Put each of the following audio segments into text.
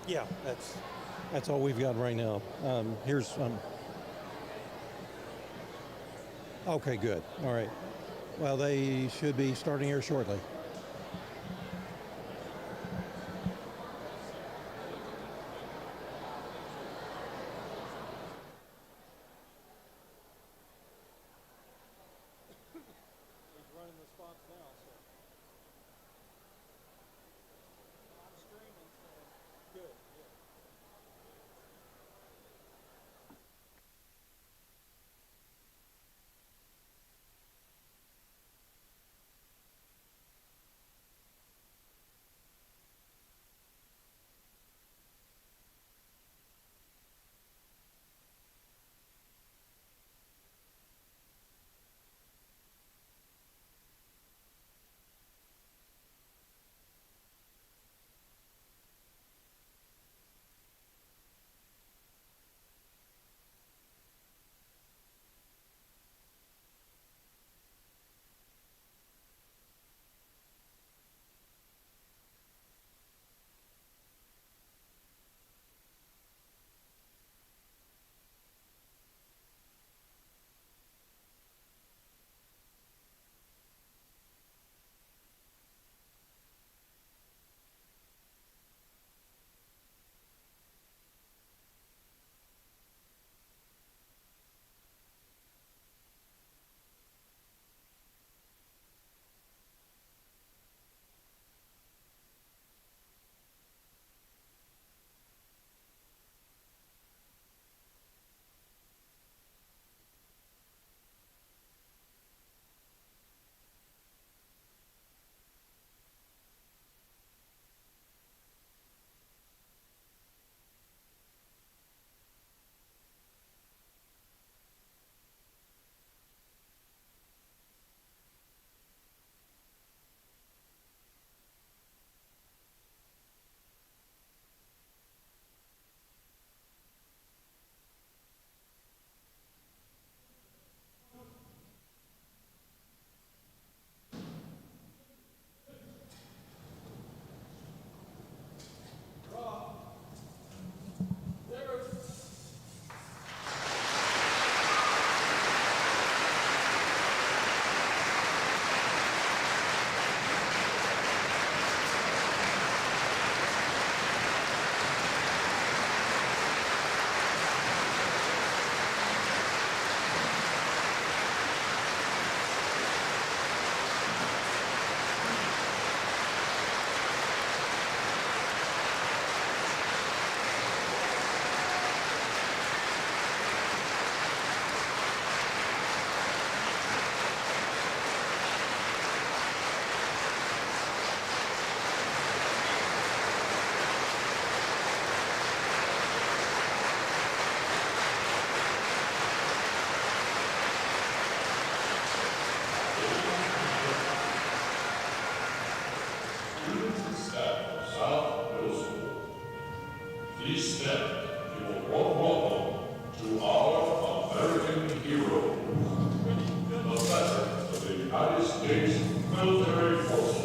Yeah, that's all we've got right now. Here's okay, good. All right. Well, they should be starting here shortly. He's running the spots now, so I'm streaming, so good. Step South Middle School. Please stand. You will warm welcome to our American heroes, the veterans of the United States Military Forces.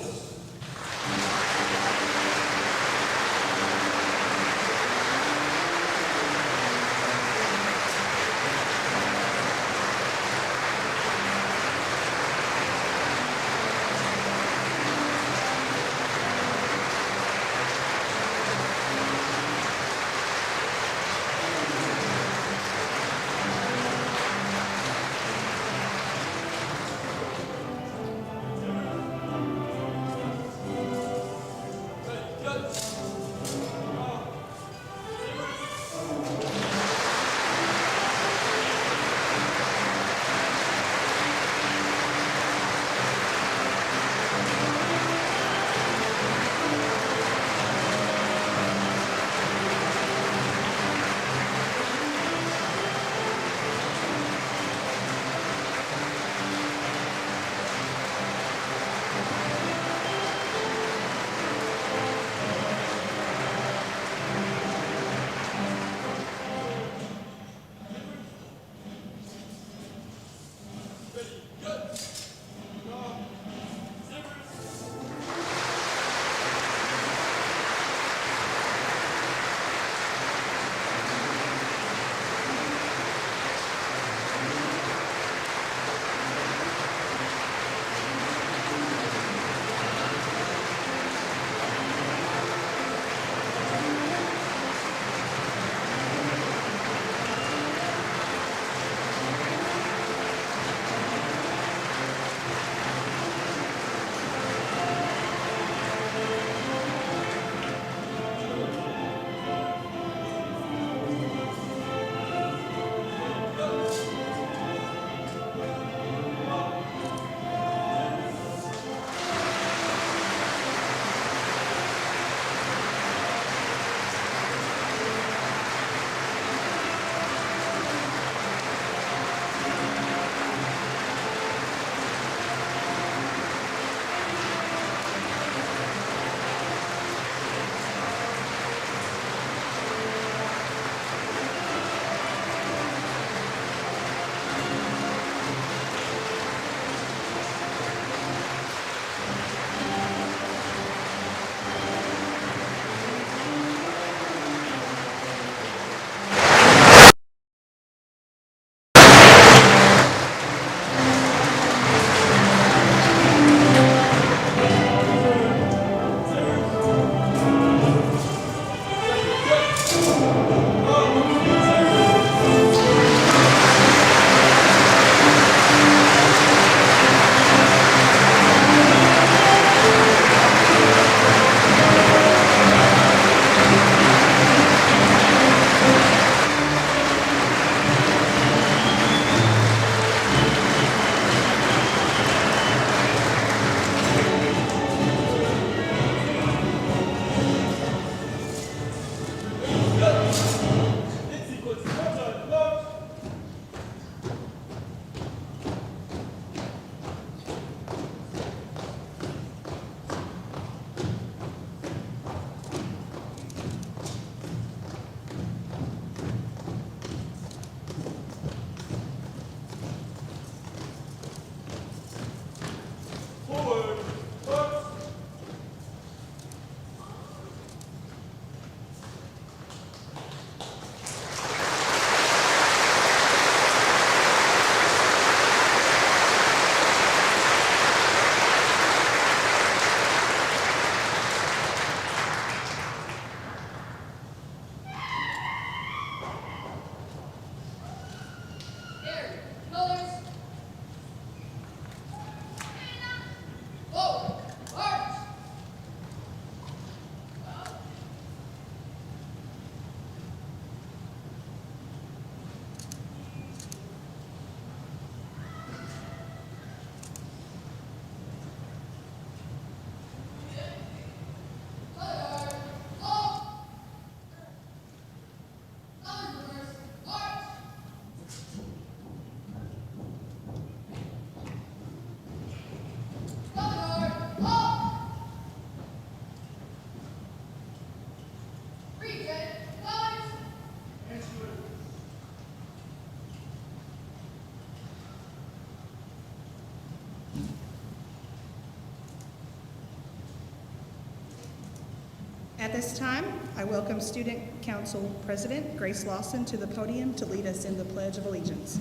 At this time, I welcome Student Council President Grace Lawson to the podium to lead us in the Pledge of Allegiance.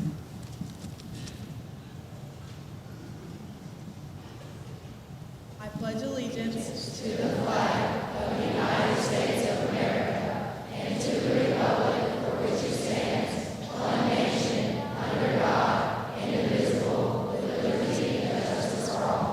I pledge allegiance to the flag of the United States of America and to the republic for which it stands, one nation, under God, indivisible, with liberty and justice for all.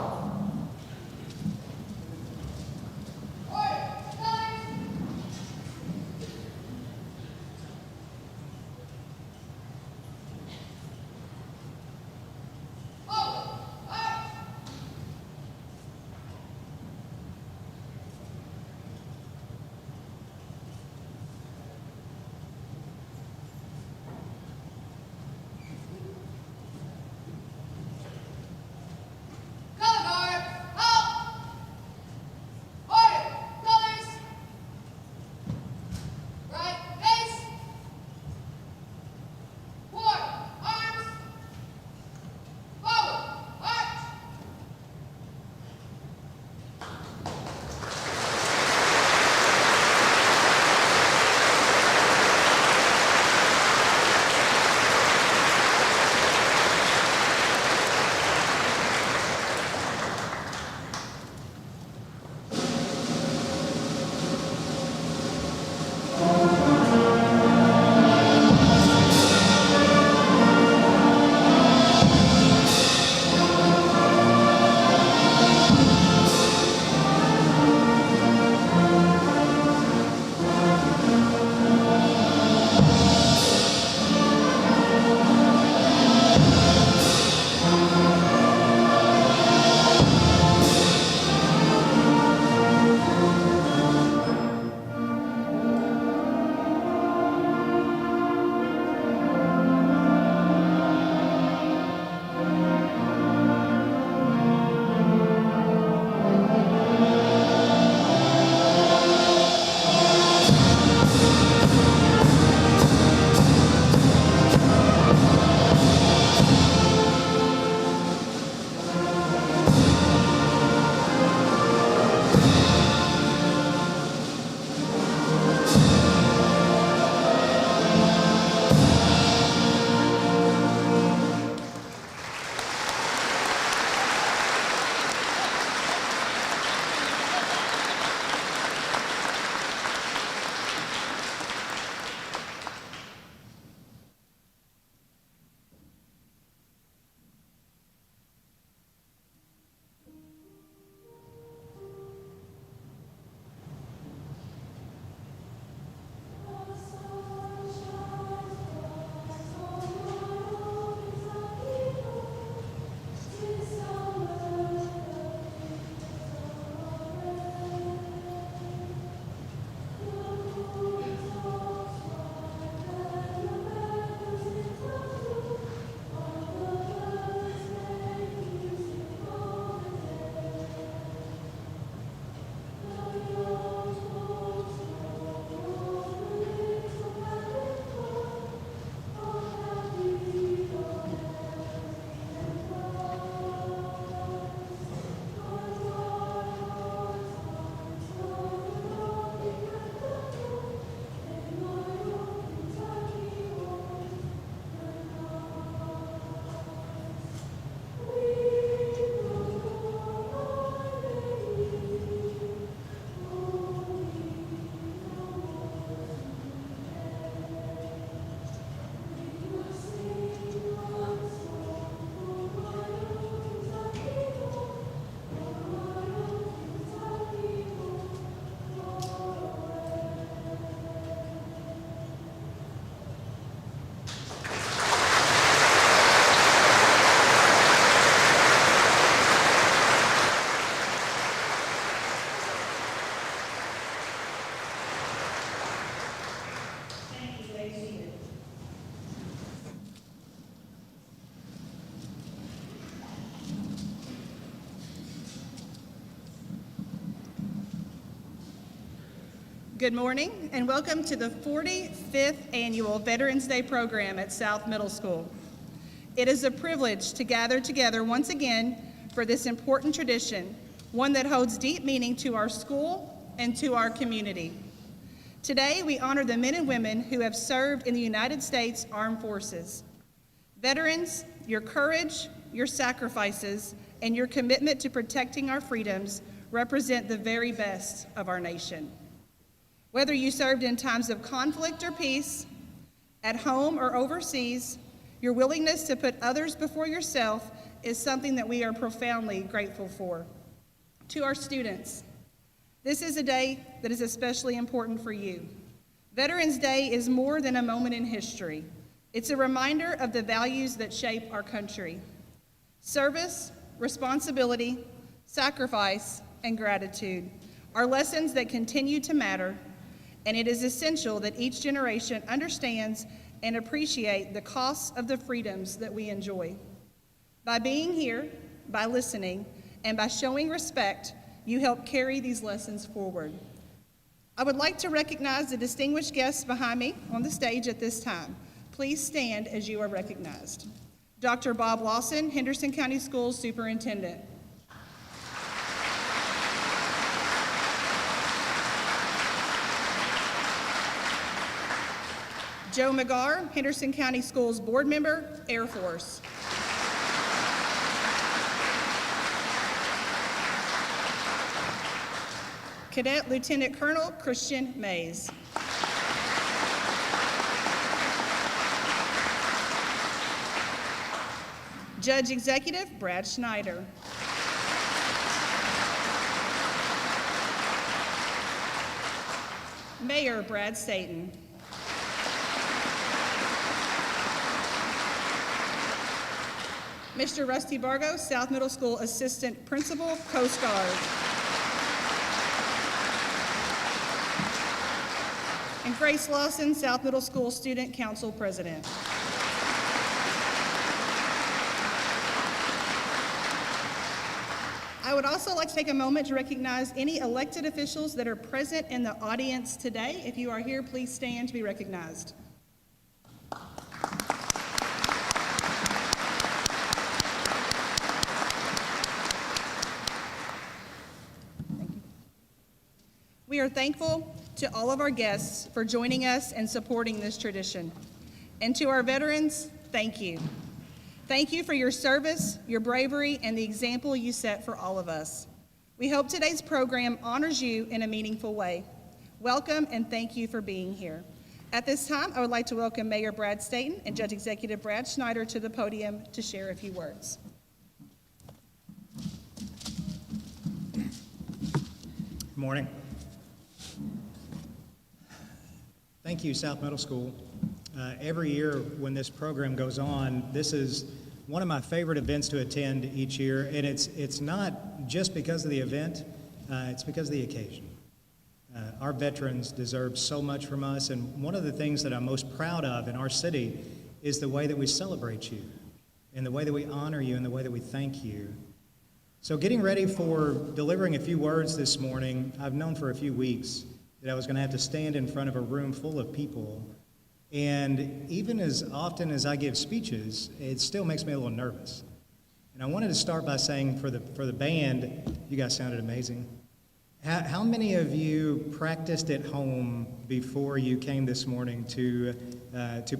Good morning and welcome to the 45th Annual Veterans Day program at South Middle School. It is a privilege to gather together once again for this important tradition, one that holds deep meaning to our school, and to our community. Today, we honor the men and women who have served in the United States Armed Forces. Veterans, your courage, your sacrifices, and your commitment to protecting our freedoms represent the very best of our nation. Whether you served in times of conflict or peace, at home or overseas, your willingness to put others before yourself is something that we are profoundly grateful for. To our students, this is a day that is especially important for you. Veterans Day is more than a moment in history. It's a reminder of the values that shape our country: service, responsibility, sacrifice, and gratitude are lessons that continue to matter, and it is essential that each generation understands and appreciate the costs of the freedoms that we enjoy. By being here, by listening, and by showing respect, you help carry these lessons forward. I would like to recognize the distinguished guests behind me on the stage at this time. Please stand as you are recognized. Dr. Bob Lawson, Henderson County Schools Superintendent. Joe McGarr, Henderson County Schools Board Member, Air Force. Cadet Lieutenant Colonel Christian Mays. Judge Executive Brad Schneider. Mayor Brad Staten. Mr. Rusty Bargo, South Middle School Assistant Principal, Coast Guard. And Grace Lawson, South Middle School Student Council President. I would also like to take a moment to recognize any elected officials that are present in the audience today. If you are here, please stand to be recognized. We are thankful to all of our guests for joining us and supporting this tradition. And to our veterans, thank you. Thank you for your service, your bravery, and the example you set for all of us. We hope today's program honors you in a meaningful way. Welcome and thank you for being here. At this time, I would like to welcome Mayor Brad Staten and Judge Executive Brad Schneider to the podium to share a few words. Good morning. Thank you, South Middle School. Every year when this program goes on, this is one of my favorite events to attend each year, and it's not just because of the event, it's because of the occasion. Our veterans deserve so much from us, and one of the things that I'm most proud of in our city is the way that we celebrate you, and the way that we honor you, and the way that we thank you. So getting ready for delivering a few words this morning, I've known for a few weeks that I was going to have to stand in front of a room full of people. And even as often as I give speeches, it still makes me a little nervous. And I wanted to start by saying for the band, you guys sounded amazing. How many of you practiced at home before you came this morning to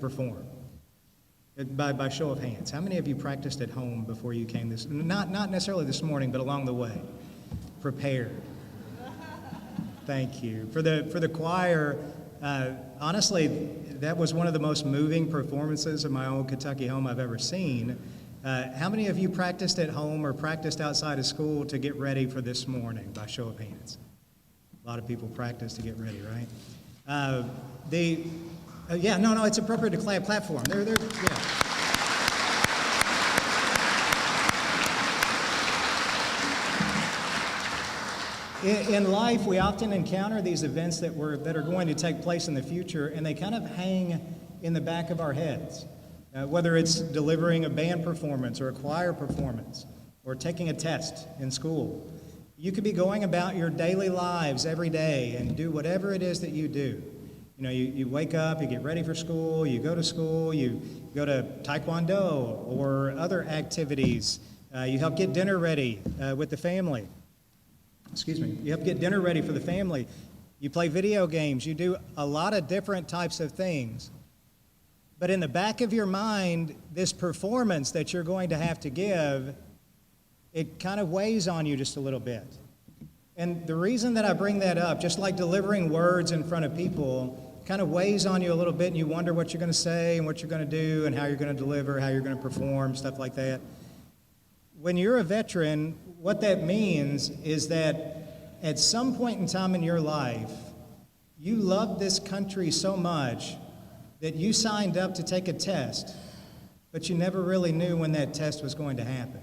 perform? By show of hands, how many of you practiced at home before you came this? Not necessarily this morning, but along the way, prepared. Thank you. For the choir, honestly, that was one of the most moving performances of my old Kentucky home I've ever seen. How many of you practiced at home or practiced outside of school to get ready for this morning, by show of hands? A lot of people practice to get ready, right? It's appropriate to clap for them. Yeah. In life, we often encounter these events that are going to take place in the future, and they kind of hang in the back of our heads. Whether it's delivering a band performance or a choir performance or taking a test in school, you could be going about your daily lives every day and do whatever it is that you do. You know, you wake up, you get ready for school, you go to Taekwondo or other activities. You help get dinner ready with the family. You help get dinner ready for the family. You play video games. You do a lot of different types of things. But in the back of your mind, this performance that you're going to have to give, it kind of weighs on you just a little bit. And the reason that I bring that up, just like delivering words in front of people, kind of weighs on you a little bit, and you wonder what you're going to say and what you're going to do and how you're going to deliver, how you're going to perform, stuff like that. When you're a veteran, what that means is that at some point in time in your life, you loved this country so much that you signed up to take a test, but you never really knew when that test was going to happen.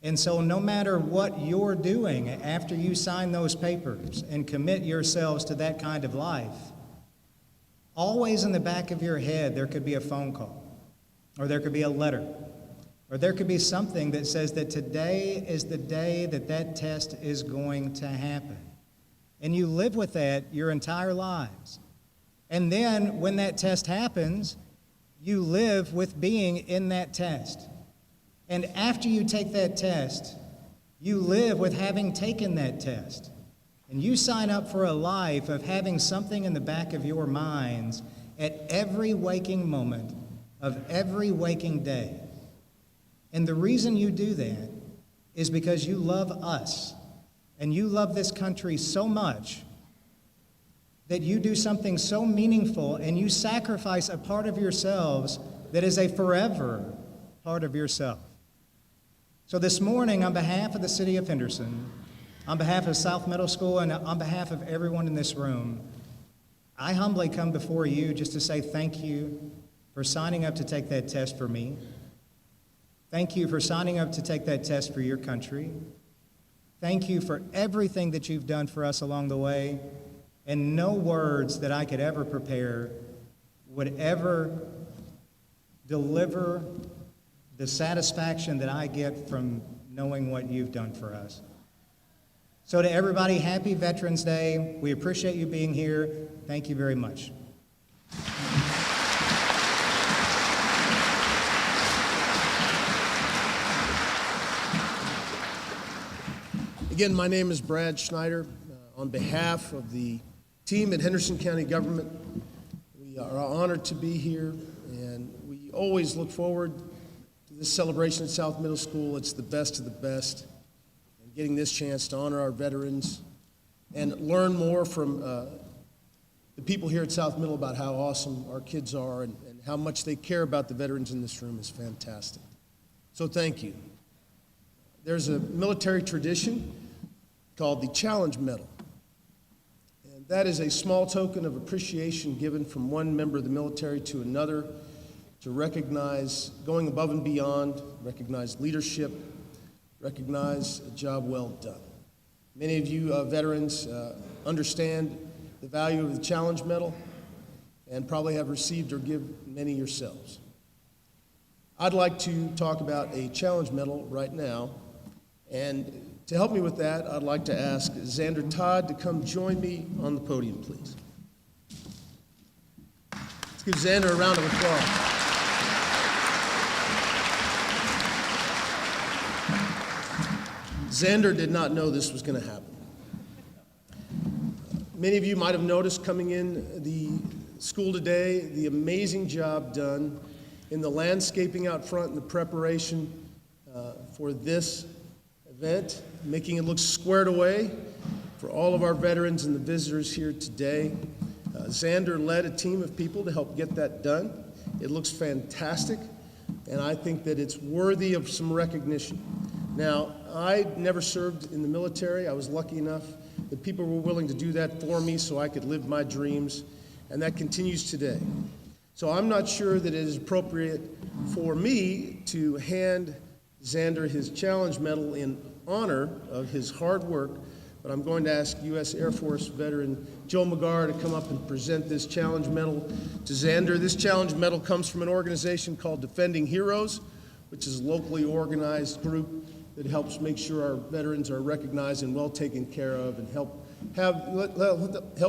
And so no matter what you're doing after you sign those papers and commit yourselves to that kind of life, always in the back of your head there could be a phone call, or there could be a letter, or there could be something that says that today is the day that that test is going to happen. And you live with that your entire lives. And then when that test happens, you live with being in that test. And after you take that test, you live with having taken that test. And you sign up for a life of having something in the back of your minds at every waking moment of every waking day. And the reason you do that is because you love us and you love this country so much that you do something so meaningful and you sacrifice a part of yourselves that is a forever part of yourself. So this morning, on behalf of the city of Henderson, on behalf of South Middle School, and on behalf of everyone in this room, I humbly come before you just to say thank you for signing up to take that test for me. Thank you for signing up to take that test for your country. Thank you for everything that you've done for us along the way. And no words that I could ever prepare would ever deliver the satisfaction that I get from knowing what you've done for us. So to everybody, happy Veterans Day. We appreciate you being here. Thank you very much. Again, my name is Brad Schneider. On behalf of the team at Henderson County Government, we are honored to be here, and we always look forward to this celebration at South Middle School. It's the best of the best, and getting this chance to honor our veterans and learn more from the people here at South Middle about how awesome our kids are and how much they care about the veterans in this room is fantastic. So thank you. There's a military tradition called the Challenge Medal. And that is a small token of appreciation given from one member of the military to another to recognize going above and beyond, recognize leadership, recognize a job well done. Many of you veterans understand the value of the Challenge Medal and probably have received or give many yourselves. I'd like to talk about a Challenge Medal right now, and to help me with that, I'd like to ask Xander Todd to come join me on the podium, please. Let's give Xander a round of applause. Xander did not know this was going to happen. Many of you might have noticed coming in the school today the amazing job done in the landscaping out front and the preparation for this event, making it look squared away for all of our veterans and the visitors here today. Xander led a team of people to help get that done. It looks fantastic, and I think that it's worthy of some recognition. Now, I never served in the military. I was lucky enough that people were willing to do that for me so I could live my dreams, and that continues today. So I'm not sure that it is appropriate for me to hand Xander his Challenge Medal in honor of his hard work, but I'm going to ask U.S. Air Force veteran Joe McGarr to come up and present this Challenge Medal to Xander. This Challenge Medal comes from an organization called Defending Heroes, which is a locally organized group that helps make sure our veterans are recognized and well taken care of and help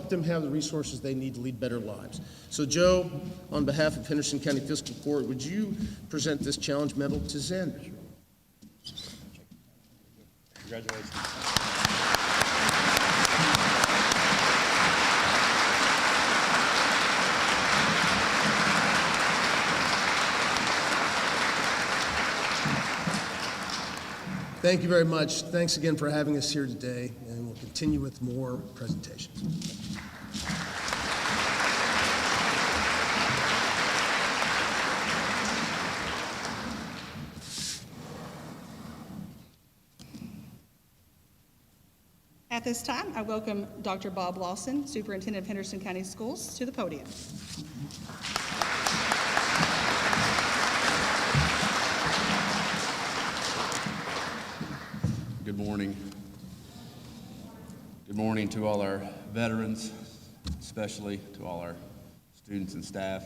them have the resources they need to lead better lives. So Joe, on behalf of Henderson County Fiscal Court, would you present this Challenge Medal to Xander? Congratulations. Thank you very much. Thanks again for having us here today, and we'll continue with more presentations. At this time, I welcome Dr. Bob Lawson, Superintendent of Henderson County Schools, to the podium. Good morning. Good morning to all our veterans, especially to all our students and staff,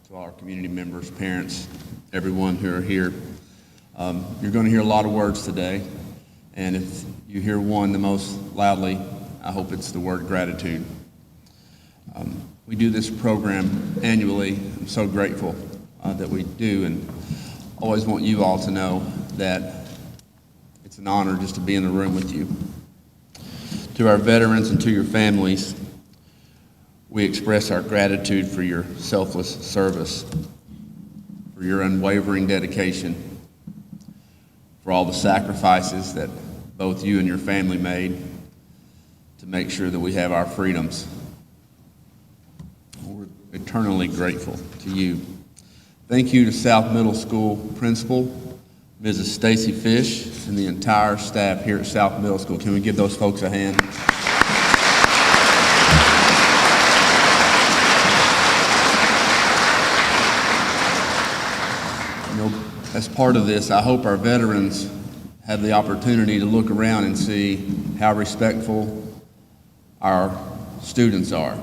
to all our community members, parents, everyone who are here. You're going to hear a lot of words today, and if you hear one the most loudly, I hope it's the word gratitude. We do this program annually. I'm so grateful that we do, and always want you all to know that it's an honor just to be in the room with you. To our veterans and to your families, we express our gratitude for your selfless service, for your unwavering dedication, for all the sacrifices that both you and your family made to make sure that we have our freedoms. We're eternally grateful to you. Thank you to South Middle School Principal, Mrs. Stacy Fish, and the entire staff here at South Middle School. Can we give those folks a hand? You know, as part of this, I hope our veterans have the opportunity to look around and see how respectful our students are.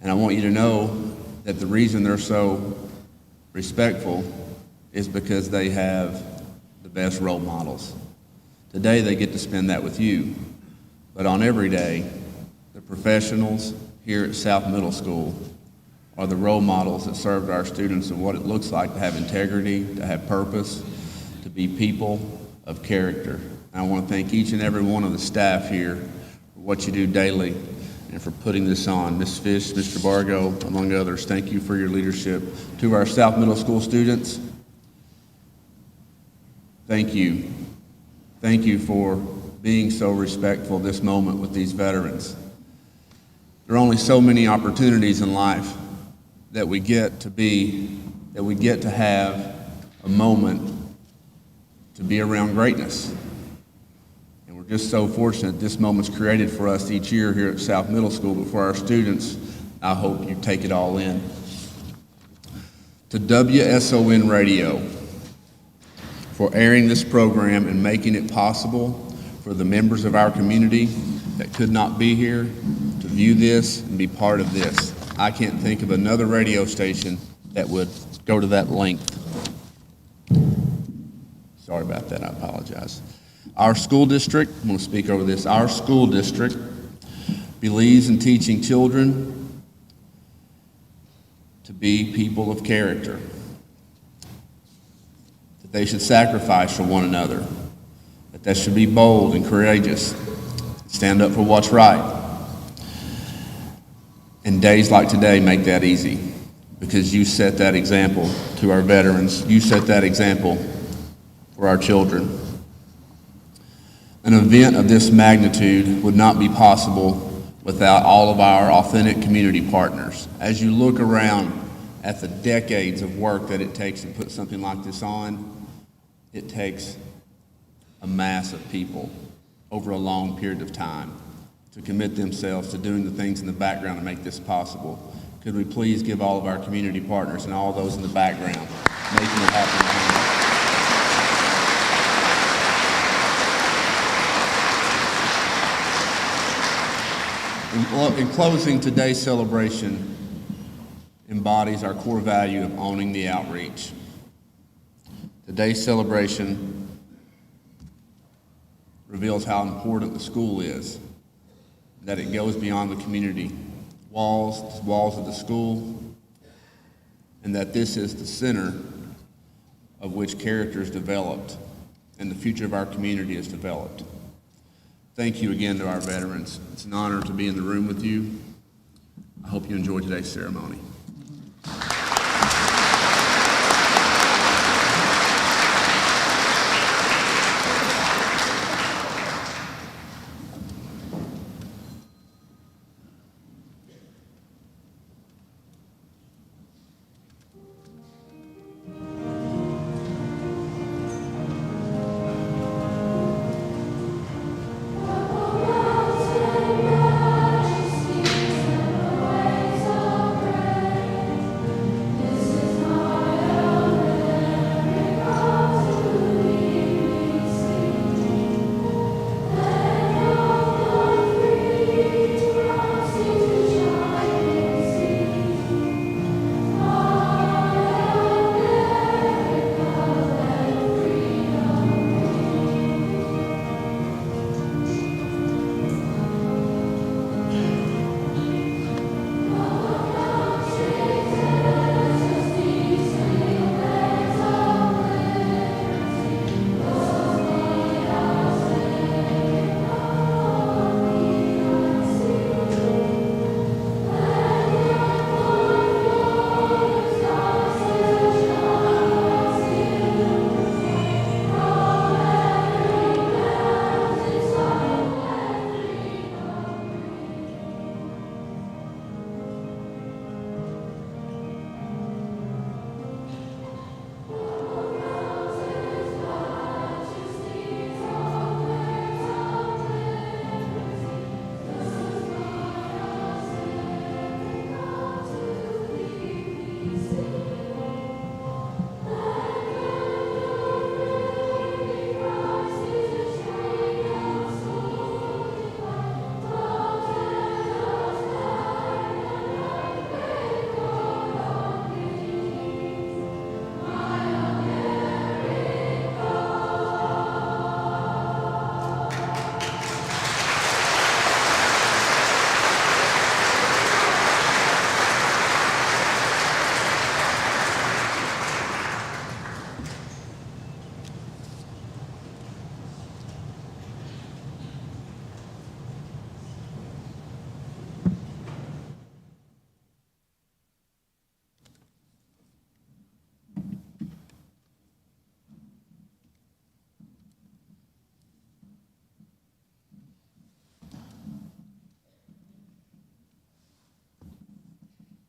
And I want you to know that the reason they're so respectful is because they have the best role models. Today they get to spend that with you, but on every day, the professionals here at South Middle School are the role models that served our students of what it looks like to have integrity, to have purpose, to be people of character. And I want to thank each and every one of the staff here for what you do daily and for putting this on. Ms. Fish, Mr. Bargo, among others, thank you for your leadership. To our South Middle School students, thank you. Thank you for being so respectful this moment with these veterans. There are only so many opportunities in life that we get to have a moment to be around greatness. And we're just so fortunate this moment's created for us each year here at South Middle School, but for our students, I hope you take it all in. To WSON Radio, for airing this program and making it possible for the members of our community that could not be here to view this and be part of this. I can't think of another radio station that would go to that length. Sorry about that, I apologize. Our school district, I'm going to speak over this, our school district believes in teaching children to be people of character. They should sacrifice for one another, that they should be bold and courageous, stand up for what's right. And days like today make that easy because you set that example to our veterans. You set that example for our children. An event of this magnitude would not be possible without all of our authentic community partners. As you look around at the decades of work that it takes to put something like this on, it takes a mass of people over a long period of time to commit themselves to doing the things in the background to make this possible. Could we please give all of our community partners and all those in the background making it happen? In closing, today's celebration embodies our core value of owning the outreach. Today's celebration reveals how important the school is, that it goes beyond the community walls of the school, and that this is the center of which character is developed and the future of our community is developed. Thank you again to our veterans. It's an honor to be in the room with you. I hope you enjoy today's ceremony.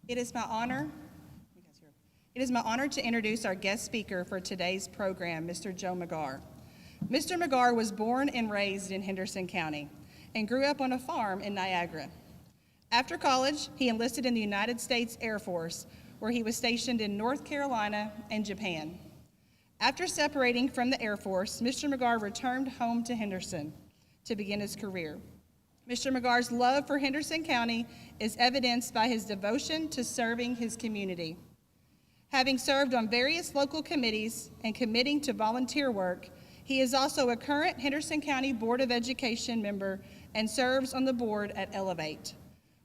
It is my honor to introduce our guest speaker for today's program, Mr. Joe McGarr. Mr. McGarr was born and raised in Henderson County and grew up on a farm in Niagara. After college, he enlisted in the United States Air Force, where he was stationed in North Carolina and Japan. After separating from the Air Force, Mr. McGarr returned home to Henderson to begin his career. Mr. McGarr's love for Henderson County is evidenced by his devotion to serving his community. Having served on various local committees and committing to volunteer work, he is also a current Henderson County Board of Education member and serves on the board at Elevate.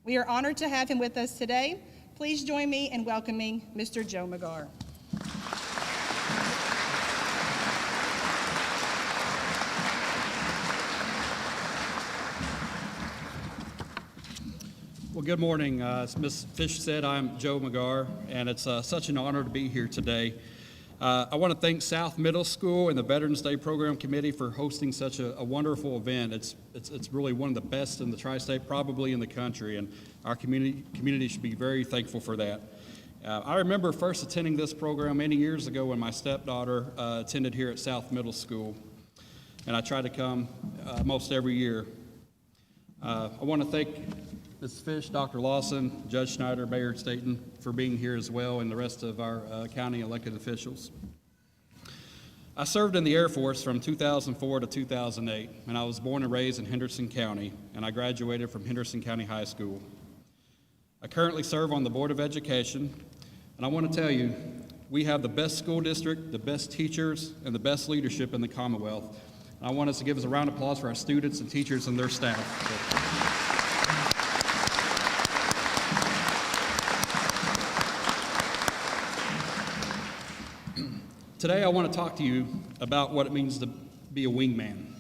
We are honored to have him with us today. Please join me in welcoming Mr. Joe McGarr. Well, good morning. As Ms. Fish said, I'm Joe McGarr, and it's such an honor to be here today. I want to thank South Middle School and the Veterans Day Program Committee for hosting such a wonderful event. It's really one of the best in the tri-state, probably in the country, and our community should be very thankful for that. I remember first attending this program many years ago when my stepdaughter attended here at South Middle School, and I try to come most every year. I want to thank Ms. Fish, Dr. Lawson, Judge Schneider, Mayor Staton for being here as well, and the rest of our county elected officials. I served in the Air Force from 2004 to 2008, and I was born and raised in Henderson County, and I graduated from Henderson County High School. I currently serve on the Board of Education, and I want to tell you, we have the best school district, the best teachers, and the best leadership in the Commonwealth. And I want us to give us a round of applause for our students and teachers and their staff. Today I want to talk to you about what it means to be a wingman.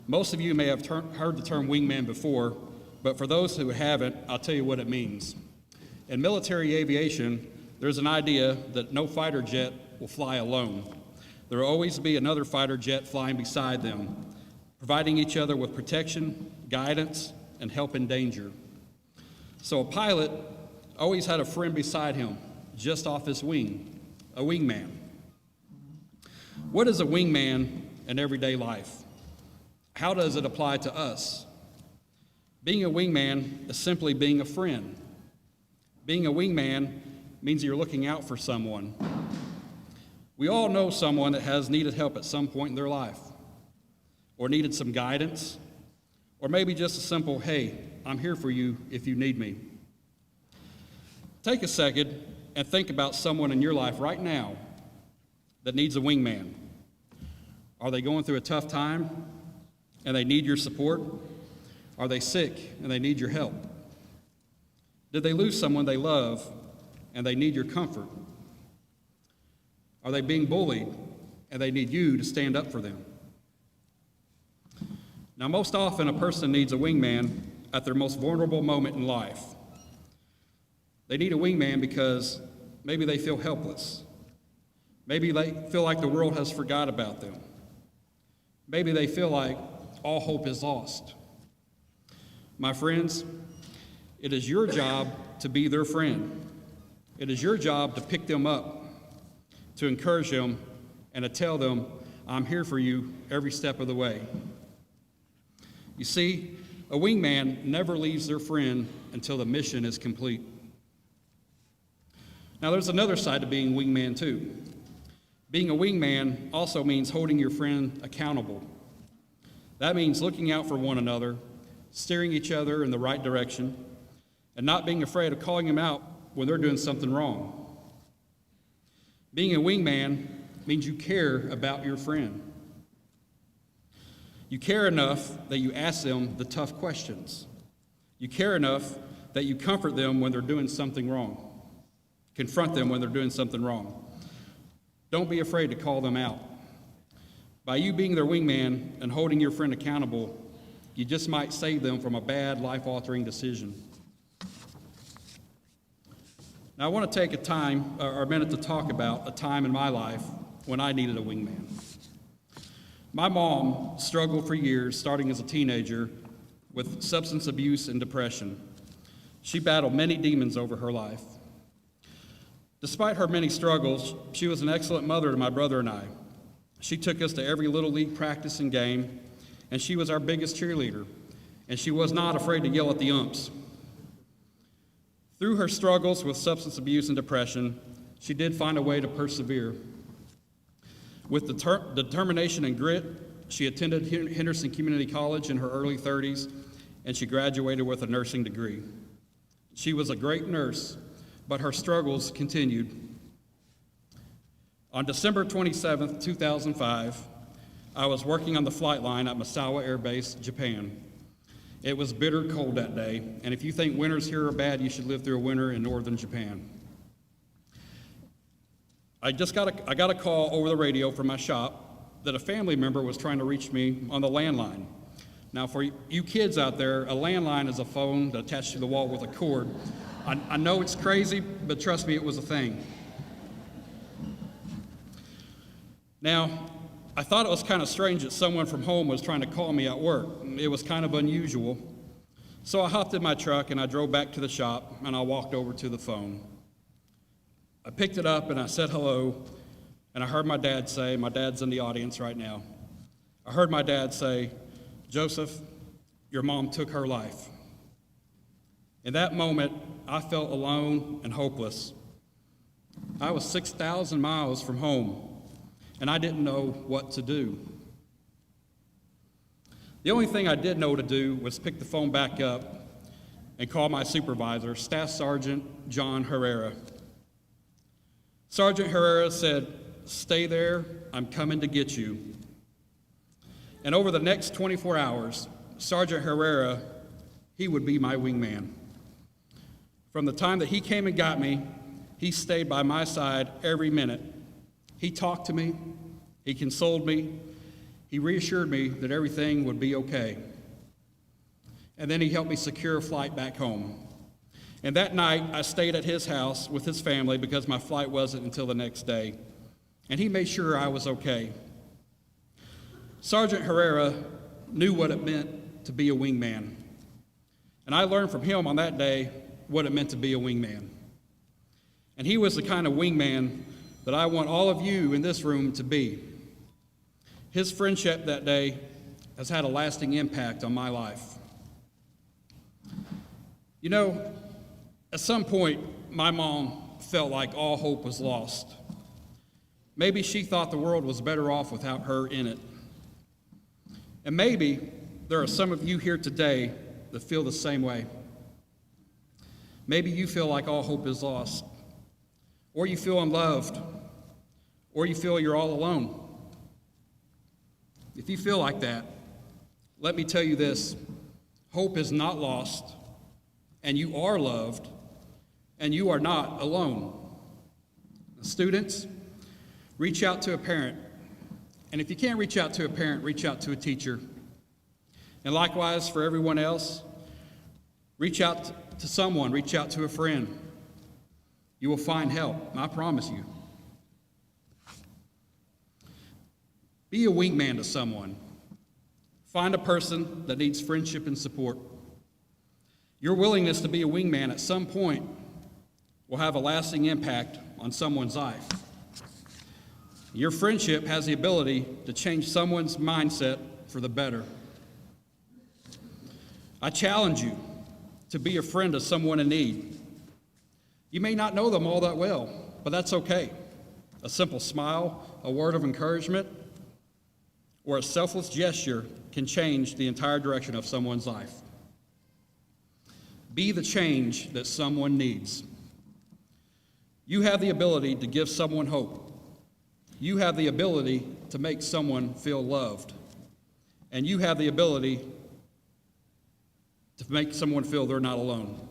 Most of you may have heard the term wingman before, but for those who haven't, I'll tell you what it means. In military aviation, there's an idea that no fighter jet will fly alone. There will always be another fighter jet flying beside them, providing each other with protection, guidance, and help in danger. So a pilot always had a friend beside him, just off his wing, a wingman. What is a wingman in everyday life? How does it apply to us? Being a wingman is simply being a friend. Being a wingman means you're looking out for someone. We all know someone that has needed help at some point in their life, or needed some guidance, or maybe just a simple, hey, I'm here for you if you need me. Take a second and think about someone in your life right now that needs a wingman. Are they going through a tough time and they need your support? Are they sick and they need your help? Did they lose someone they love and they need your comfort? Are they being bullied and they need you to stand up for them? Now, most often a person needs a wingman at their most vulnerable moment in life. They need a wingman because maybe they feel helpless. Maybe they feel like the world has forgot about them. Maybe they feel like all hope is lost. My friends, it is your job to be their friend. It is your job to pick them up, to encourage them, and to tell them, I'm here for you every step of the way. You see, a wingman never leaves their friend until the mission is complete. Now, there's another side to being a wingman, too. Being a wingman also means holding your friend accountable. That means looking out for one another, steering each other in the right direction, and not being afraid of calling them out when they're doing something wrong. Being a wingman means you care about your friend. You care enough that you ask them the tough questions. You care enough that you comfort them when they're doing something wrong. Confront them when they're doing something wrong. Don't be afraid to call them out. By you being their wingman and holding your friend accountable, you just might save them from a bad, life-altering decision. Now, I want to take a minute to talk about a time in my life when I needed a wingman. My mom struggled for years, starting as a teenager, with substance abuse and depression. She battled many demons over her life. Despite her many struggles, she was an excellent mother to my brother and I. She took us to every Little League practice and game, and she was our biggest cheerleader, and she was not afraid to yell at the umps. Through her struggles with substance abuse and depression, she did find a way to persevere. With determination and grit, she attended Henderson Community College in her early 30s, and she graduated with a nursing degree. She was a great nurse, but her struggles continued. On December 27, 2005, I was working on the flight line at Misawa Air Base, Japan. It was bitter cold that day, and if you think winters here are bad, you should live through a winter in northern Japan. I got a call over the radio from my shop that a family member was trying to reach me on the landline. Now, for you kids out there, a landline is a phone that attached to the wall with a cord. I know it's crazy, but trust me, it was a thing. Now, I thought it was kind of strange that someone from home was trying to call me at work. It was kind of unusual. So I hopped in my truck and I drove back to the shop and I walked over to the phone. I picked it up and I said hello, and I heard my dad say, my dad's in the audience right now. I heard my dad say, "Joseph, your mom took her life." In that moment, I felt alone and hopeless. I was 6,000 miles from home, and I didn't know what to do. The only thing I did know to do was pick the phone back up and call my supervisor, Staff Sergeant John Herrera. Sergeant Herrera said, "Stay there, I'm coming to get you." And over the next 24 hours, Sergeant Herrera, he would be my wingman. From the time that he came and got me, he stayed by my side every minute. He talked to me, he consoled me, he reassured me that everything would be okay. And then he helped me secure a flight back home. And that night, I stayed at his house with his family because my flight wasn't until the next day. And he made sure I was okay. Sergeant Herrera knew what it meant to be a wingman. And I learned from him on that day what it meant to be a wingman. And he was the kind of wingman that I want all of you in this room to be. His friendship that day has had a lasting impact on my life. You know, at some point, my mom felt like all hope was lost. Maybe she thought the world was better off without her in it. And maybe there are some of you here today that feel the same way. Maybe you feel like all hope is lost, or you feel unloved, or you feel you're all alone. If you feel like that, let me tell you this: hope is not lost, and you are loved, and you are not alone. Students, reach out to a parent. And if you can't reach out to a parent, reach out to a teacher. And likewise, for everyone else, reach out to someone, reach out to a friend. You will find help, I promise you. Be a wingman to someone. Find a person that needs friendship and support. Your willingness to be a wingman at some point will have a lasting impact on someone's life. Your friendship has the ability to change someone's mindset for the better. I challenge you to be a friend to someone in need. You may not know them all that well, but that's okay. A simple smile, a word of encouragement, or a selfless gesture can change the entire direction of someone's life. Be the change that someone needs. You have the ability to give someone hope. You have the ability to make someone feel loved. And you have the ability to make someone feel they're not alone.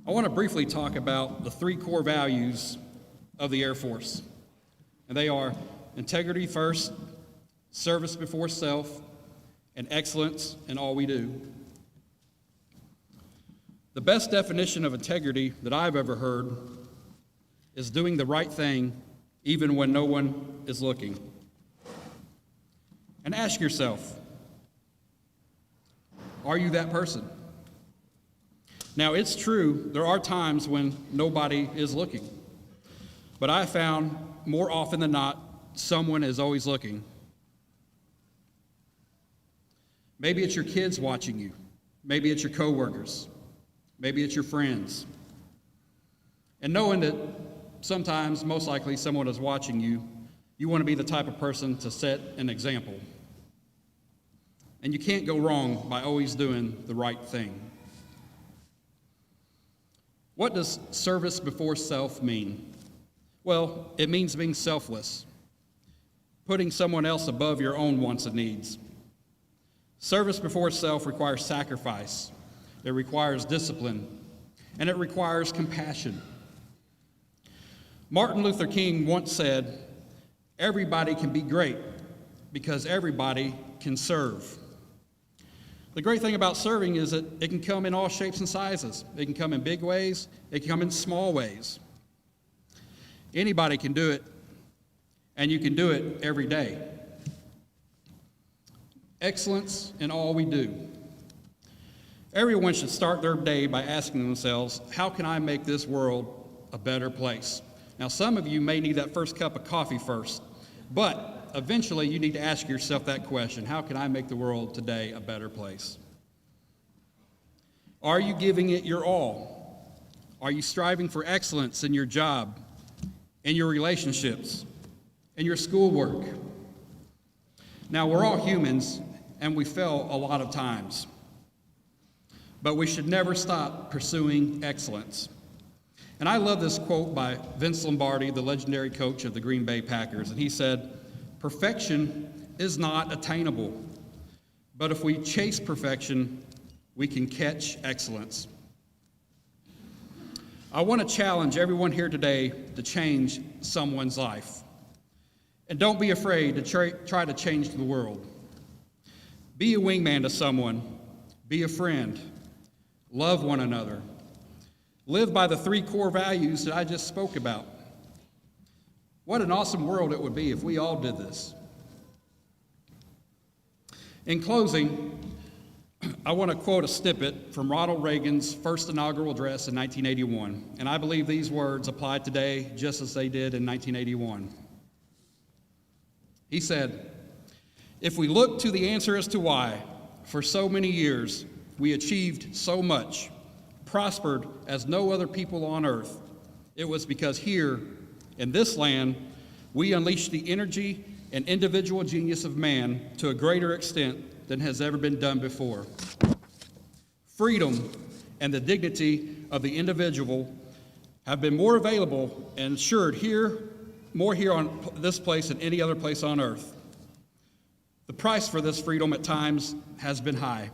I want to briefly talk about the 3 core values of the Air Force. And they are integrity first, service before self, and excellence in all we do. The best definition of integrity that I've ever heard is doing the right thing even when no one is looking. And ask yourself, are you that person? Now, it's true, there are times when nobody is looking. But I found more often than not, someone is always looking. Maybe it's your kids watching you. Maybe it's your coworkers. Maybe it's your friends. And knowing that sometimes, most likely, someone is watching you, you want to be the type of person to set an example. And you can't go wrong by always doing the right thing. What does service before self mean? Well, it means being selfless, putting someone else above your own wants and needs. Service before self requires sacrifice, it requires discipline, and it requires compassion. Martin Luther King once said, "Everybody can be great because everybody can serve." The great thing about serving is that it can come in all shapes and sizes. It can come in big ways, it can come in small ways. Anybody can do it, and you can do it every day. Excellence in all we do. Everyone should start their day by asking themselves, how can I make this world a better place? Now, some of you may need that first cup of coffee first, but eventually you need to ask yourself that question, how can I make the world today a better place? Are you giving it your all? Are you striving for excellence in your job, in your relationships, in your schoolwork? Now, we're all humans, and we fail a lot of times. But we should never stop pursuing excellence. And I love this quote by Vince Lombardi, the legendary coach of the Green Bay Packers. And he said, "Perfection is not attainable, but if we chase perfection, we can catch excellence." I want to challenge everyone here today to change someone's life. And don't be afraid to try to change the world. Be a wingman to someone. Be a friend. Love one another. Live by the 3 core values that I just spoke about. What an awesome world it would be if we all did this. In closing, I want to quote a snippet from Ronald Reagan's first inaugural address in 1981, and I believe these words apply today just as they did in 1981. He said, "If we look to the answer as to why, for so many years, we achieved so much, prospered as no other people on earth, it was because here, in this land, we unleashed the energy and individual genius of man to a greater extent than has ever been done before. Freedom and the dignity of the individual have been more available and assured more here on this place than any other place on earth. The price for this freedom at times has been high,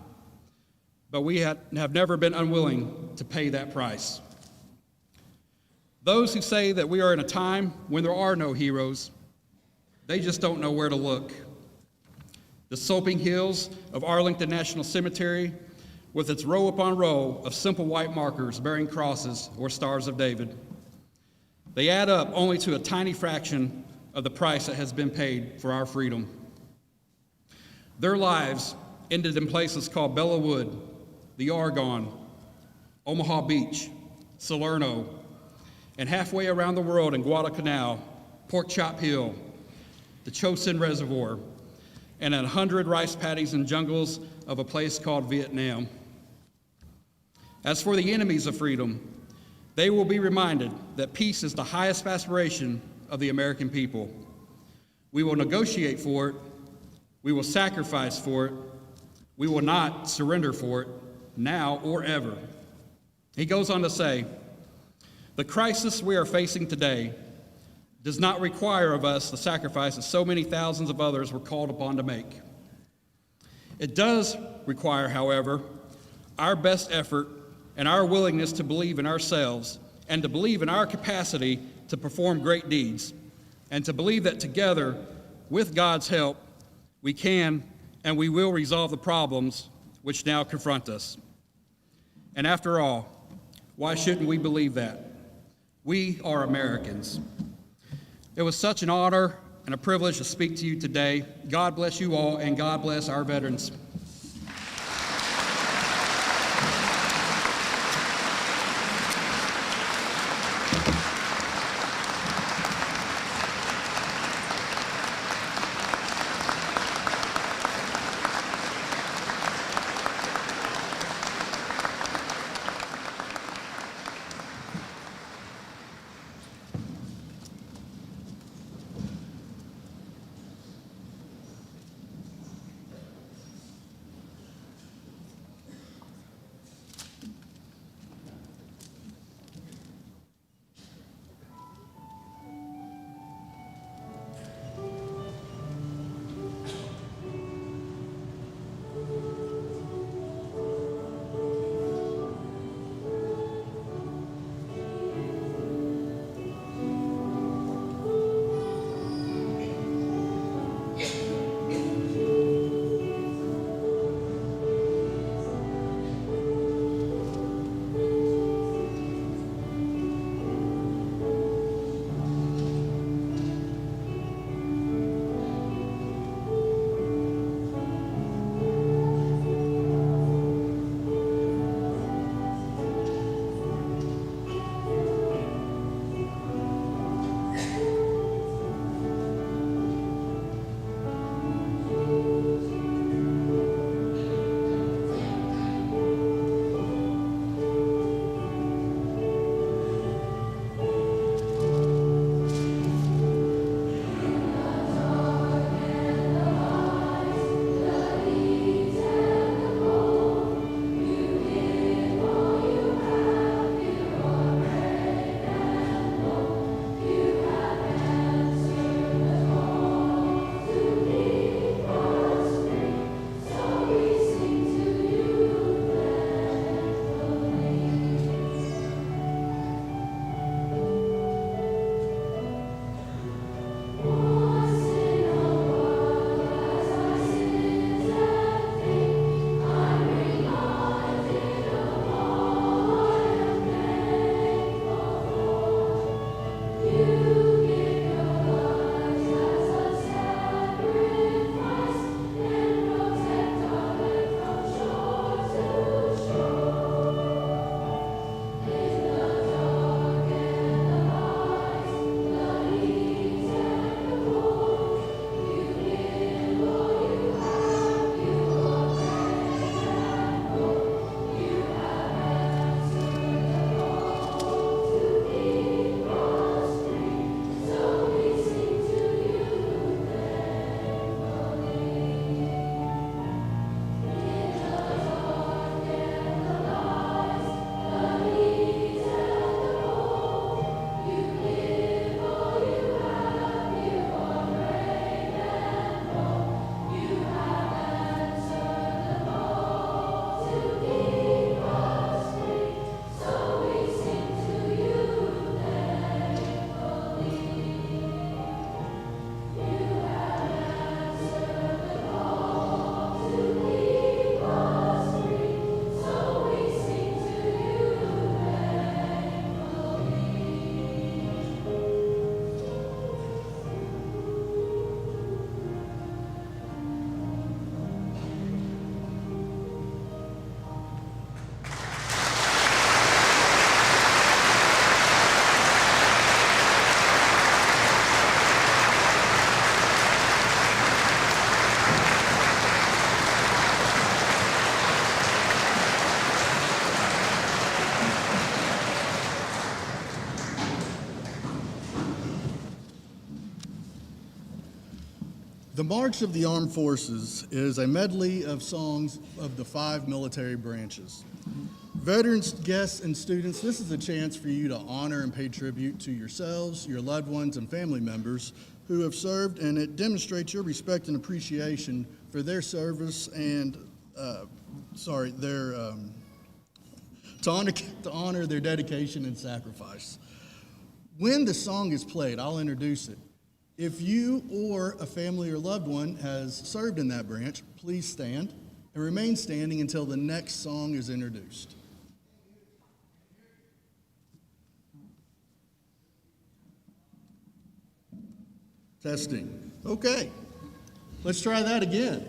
but we have never been unwilling to pay that price. Those who say that we are in a time when there are no heroes, they just don't know where to look. The sloping hills of Arlington National Cemetery, with its row upon row of simple white markers bearing crosses or stars of David, they add up only to a tiny fraction of the price that has been paid for our freedom. Their lives ended in places called Bella Wood, the Argonne, Omaha Beach, Salerno, and halfway around the world in Guadalcanal, Pork Chop Hill, the Chosin Reservoir, and 100 rice paddies and jungles of a place called Vietnam. As for the enemies of freedom, they will be reminded that peace is the highest aspiration of the American people. We will negotiate for it, we will sacrifice for it, we will not surrender for it, now or ever. He goes on to say, the crisis we are facing today does not require of us the sacrifice that so many thousands of others were called upon to make. It does require, however, our best effort and our willingness to believe in ourselves and to believe in our capacity to perform great deeds, and to believe that together, with God's help, we can and we will resolve the problems which now confront us. And after all, why shouldn't we believe that? We are Americans. It was such an honor and a privilege to speak to you today. God bless you all, and God bless our veterans. The March of the Armed Forces is a medley of songs of the 5 military branches. Veterans, guests, and students, this is a chance for you to honor and pay tribute to yourselves, your loved ones, and family members who have served, and it demonstrates your respect and appreciation for their service and, to honor their dedication and sacrifice. When the song is played, I'll introduce it. If you or a family or loved one has served in that branch, please stand and remain standing until the next song is introduced. Testing. Okay, let's try that again.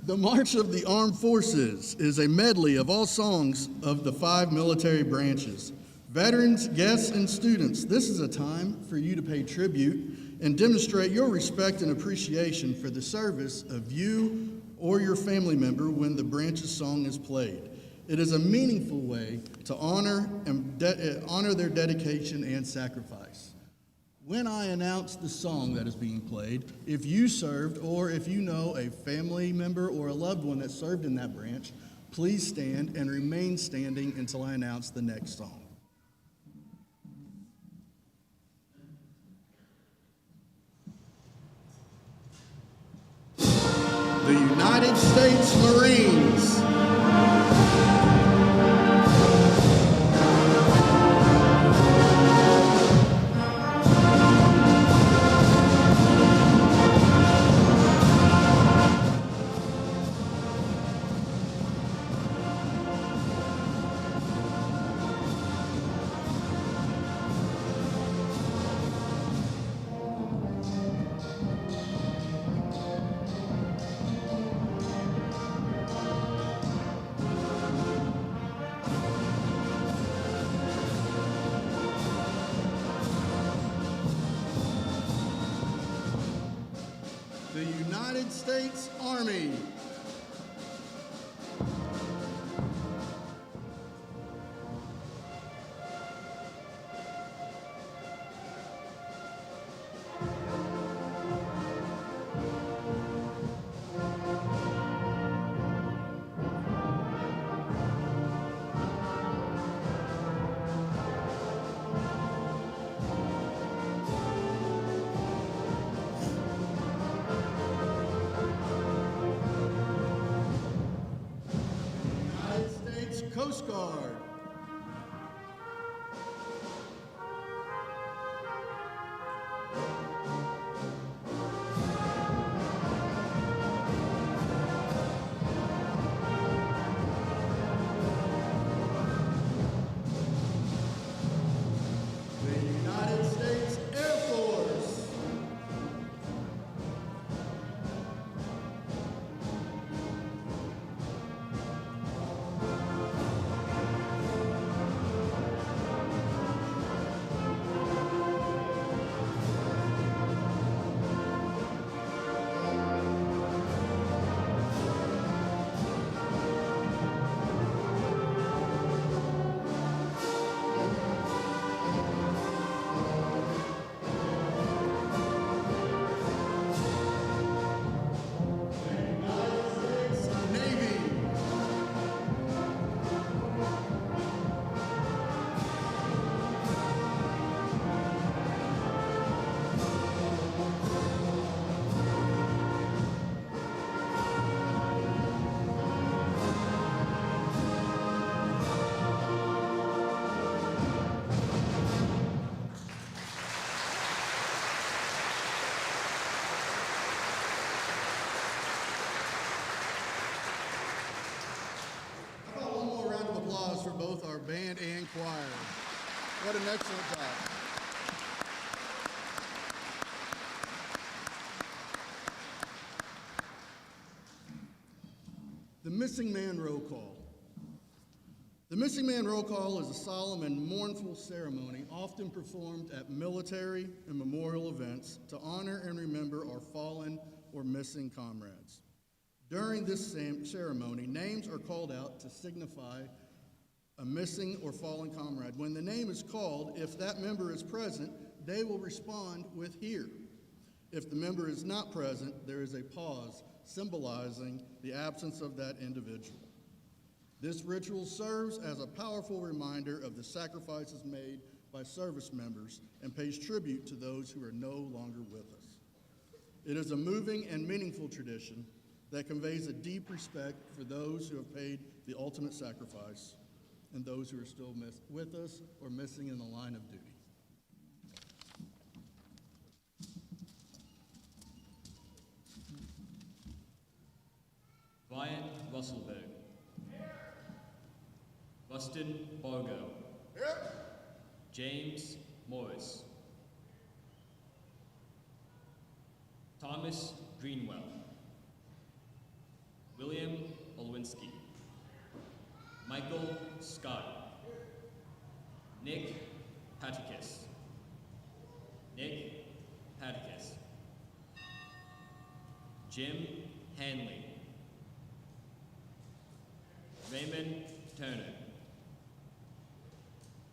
The March of the Armed Forces is a medley of all songs of the 5 military branches. Veterans, guests, and students, this is a time for you to pay tribute and demonstrate your respect and appreciation for the service of you or your family member when the branch's song is played. It is a meaningful way to honor their dedication and sacrifice. When I announce the song that is being played, if you served or if you know a family member or a loved one that served in that branch, please stand and remain standing until I announce the next song. The United States Marines. The United States Army. Coast Guard. The United States Air Force. Navy. How about one more round of applause for both our band and choir? What an excellent job. The Missing Man Roll Call. The Missing Man Roll Call is a solemn and mournful ceremony often performed at military and memorial events to honor and remember our fallen or missing comrades. During this ceremony, names are called out to signify a missing or fallen comrade. When the name is called, if that member is present, they will respond with "here." If the member is not present, there is a pause symbolizing the absence of that individual. This ritual serves as a powerful reminder of the sacrifices made by service members and pays tribute to those who are no longer with us. It is a moving and meaningful tradition that conveys a deep respect for those who have paid the ultimate sacrifice and those who are still with us or missing in the line of duty. Ryan Russellberg. Rustin Bargo. James Morris. Thomas Greenwell. William Olwinski. Michael Scott. Nick Patikis. Nick Patikis. Jim Hanley. Raymond Turner.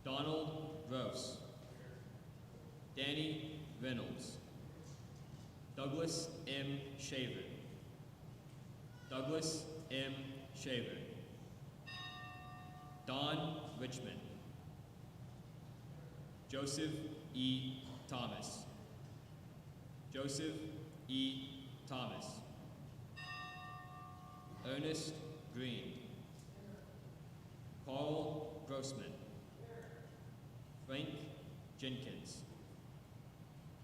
Donald Gross. Danny Reynolds. Douglas M. Shaver. Douglas M. Shaver. Don Richmond. Joseph E. Thomas. Joseph E. Thomas. Ernest Green. Carl Grossman. Frank Jenkins.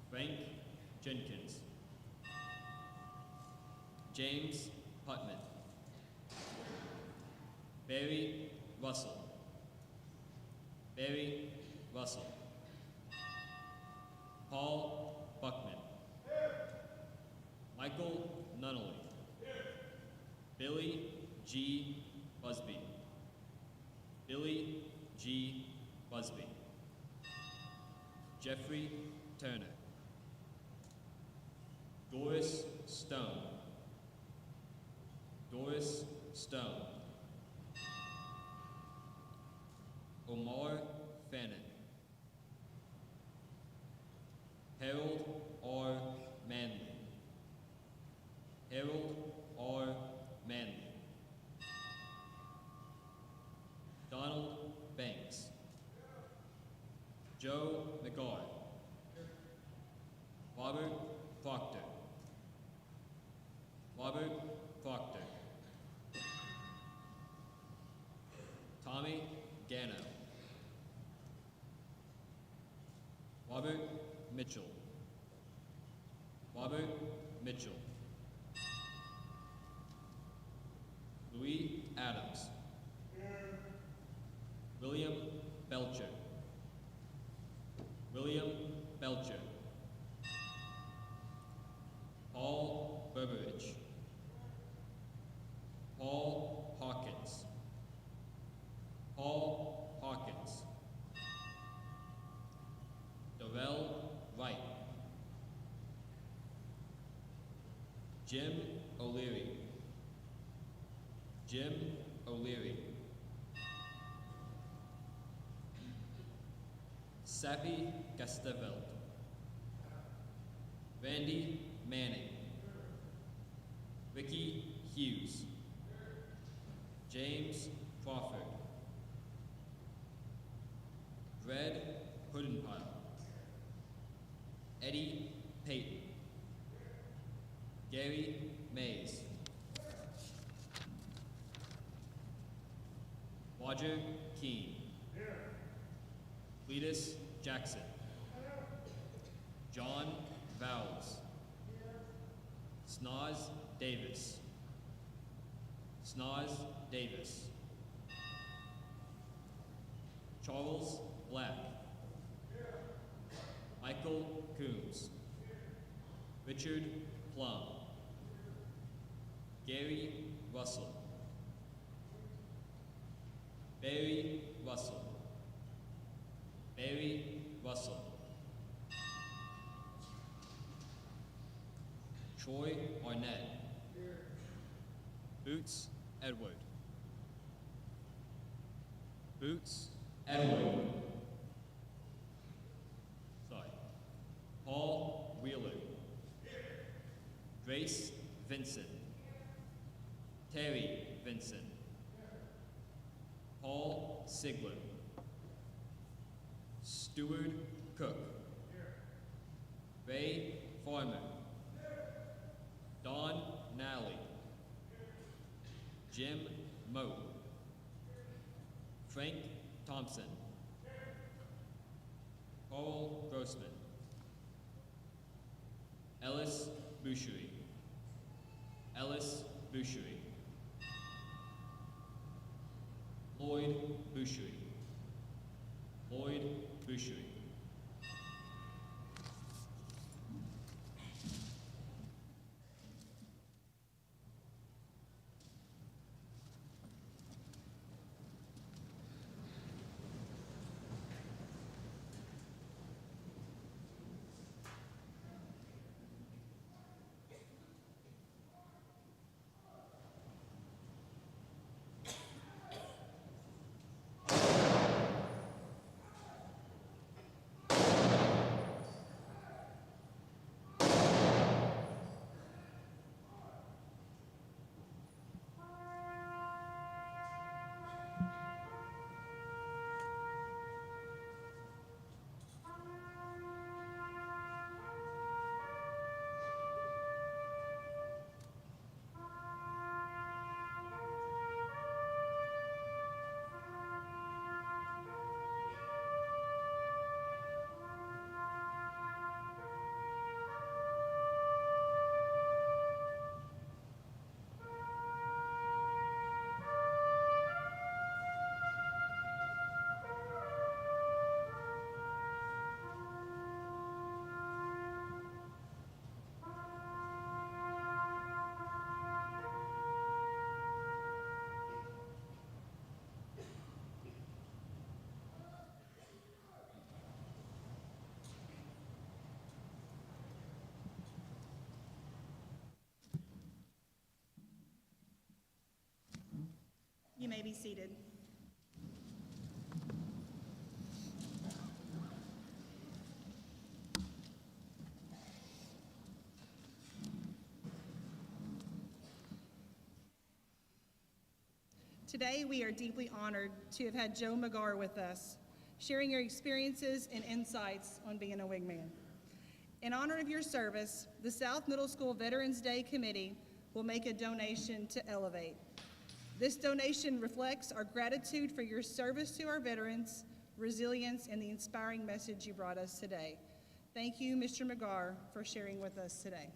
Frank Jenkins. James Putman. Barry Russell. Barry Russell. Paul Buckman. Michael Nunnally. Billy G. Busby. Billy G. Busby. Jeffrey Turner. Doris Stone. Doris Stone. Omar Fannin. Harold R. Manley. Harold R. Manley. Donald Banks. Joe McGar. Robert Proctor. Robert Proctor. Tommy Gano. Robert Mitchell. Robert Mitchell. Louis Adams. William Belcher. William Belcher. Paul Berberich. Paul Hawkins. Paul Hawkins. Darrell Wright. Jim O'Leary. Jim O'Leary. Sappy Gastaveld. Randy Manning. Ricky Hughes. James Crawford. Brad Pudenpile. Eddie Payton. Gary Mays. Roger Keene. Cletus Jackson. John Vowles. Snoz Davis. Snoz Davis. Charles Black. Michael Coombs. Richard Plum. Gary Russell. Barry Russell. Barry Russell. Troy Arnett. Boots Edward. Boots Edward. Sorry. Paul Wheeler. Sigler. Stewart Cook. Ray Foreman. Don Nally. Jim Moe. Frank Thompson. Paul Grossman. Ellis Boucherie. Ellis Boucherie. Lloyd Boucherie. Lloyd Boucherie. You may be seated. Today, we are deeply honored to have had Joe McGar with us, sharing your experiences and insights on being a wingman. In honor of your service, the South Middle School Veterans Day Committee will make a donation to Elevate. This donation reflects our gratitude for your service to our veterans, resilience, and the inspiring message you brought us today. Thank you, Mr. McGar, for sharing with us today.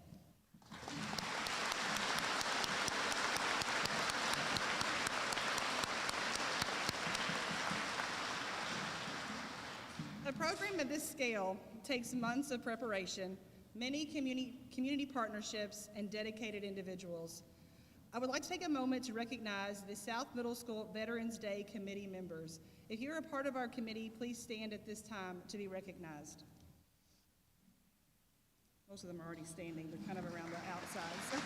A program of this scale takes months of preparation, many community partnerships, and dedicated individuals. I would like to take a moment to recognize the South Middle School Veterans Day Committee members. If you're a part of our committee, please stand at this time to be recognized. Most of them are already standing. They're kind of around the outsides.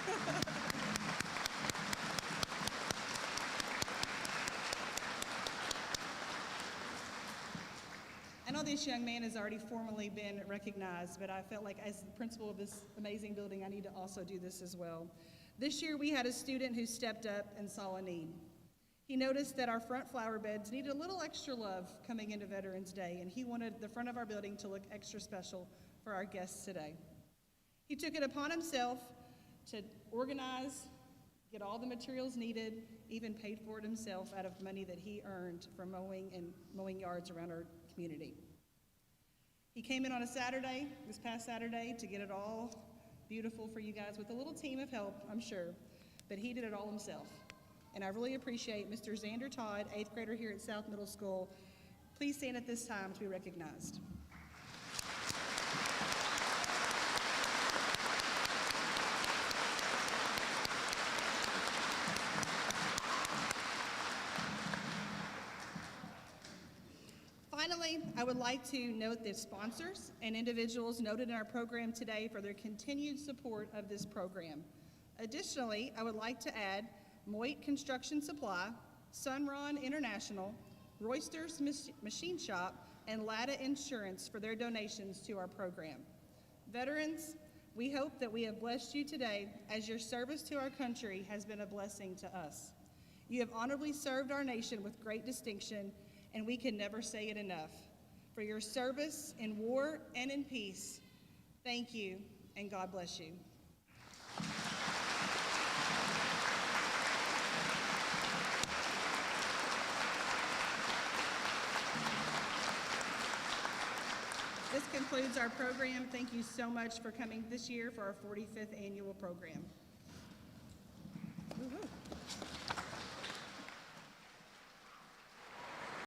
I know this young man has already formally been recognized, but I felt like as the principal of this amazing building, I need to also do this as well. This year, we had a student who stepped up and saw a need. He noticed that our front flower beds needed a little extra love coming into Veterans Day, and he wanted the front of our building to look extra special for our guests today. He took it upon himself to organize, get all the materials needed, even paid for it himself out of money that he earned from mowing yards around our community. He came in on a Saturday, this past Saturday, to get it all beautiful for you guys with a little team of help, I'm sure, but he did it all himself. And I really appreciate Mr. Xander Todd, 8th grader here at South Middle School. Please stand at this time to be recognized. Finally, I would like to note the sponsors and individuals noted in our program today for their continued support of this program. Additionally, I would like to add Moit Construction Supply, Sunron International, Roysters Machine Shop, and Latta Insurance for their donations to our program. Veterans, we hope that we have blessed you today as your service to our country has been a blessing to us. You have honorably served our nation with great distinction, and we can never say it enough. For your service in war and in peace, thank you, and God bless you. This concludes our program. Thank you so much for coming this year for our 45th annual program. Woo-hoo.